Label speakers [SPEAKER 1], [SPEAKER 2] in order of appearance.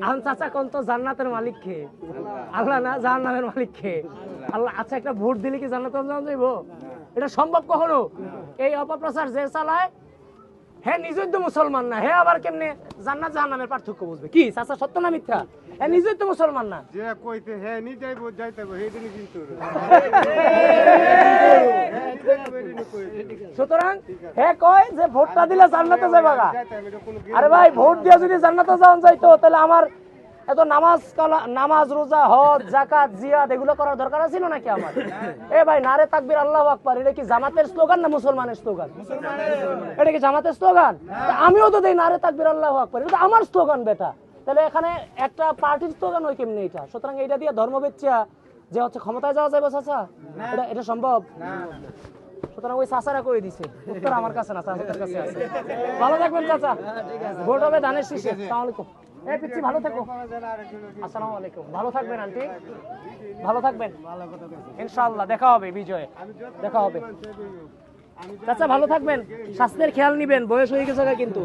[SPEAKER 1] আম চাচা কোন তো জান্নাতের মালিক কে? আল্লাহ না, জাহান্নামের মালিক কে? আল্লাহ। আচ্ছা, একটা ভোট দিলে কি জান্নাতে যাইবো? এটা সম্ভব কখনো? এই অপপ্রচার যে চালায়, হ্যাঁ নিজেই তো মুসলমান না, হ্যাঁ আবার কেমনে জান্নাত জাহান্নামের পার্থক্য বুঝবে? কি চাচা, সত্য না মিথ্যা? হ্যাঁ নিজেই তো মুসলমান না।
[SPEAKER 2] যে কইতে হ্যাঁ নি যাইবো যাইতেবো হেদিনই কিন্তু
[SPEAKER 1] সুতরাং হ্যাঁ কয় যে ভোটটা দিলে জান্নাতে যাইবা গা। আরে ভাই, ভোট দিয়ে যদি জান্নাতে যাওয়া যাইতো তাহলে আমার এত নামাজ রোজা হজ যাকাত জিয়াদ এগুলো করার দরকার ছিল নাকি আমার? এ ভাই, নারে তাকবীর আল্লাহু আকবার, এটা কি জামাতের স্লোগান না মুসলমানের স্লোগান? এটা কি জামাতের স্লোগান? আমিও তো দেই নারে তাকবীর আল্লাহু আকবার, এটা তো আমার স্লোগান বেটা। তাহলে এখানে একটা পার্টির স্লোগান হয় কেমনে এটা? সুতরাং এটা দিয়ে ধর্ম বেচিয়া যে হচ্ছে ক্ষমতায় যাওয়া যাবে চাচা, এটা সম্ভব? সুতরাং ওই চাচারা কই দিছে, উত্তর আমার কাছে না, চাচাদের কাছে আছে। ভালো থাকবেন চাচা, ভোট হবে ধানের শীষে। আসসালামু আলাইকুম। এই পিচ্চি ভালো থাকো। আসসালামু আলাইকুম। ভালো থাকবেন আন্টি, ভালো থাকবেন। ইনশাআল্লাহ দেখা হবে বিজয়ে, দেখা হবে। চাচা ভালো থাকবেন, স্বাস্থ্যের খেয়াল নিবেন, বয়স হয়ে গেছে কিন্তু।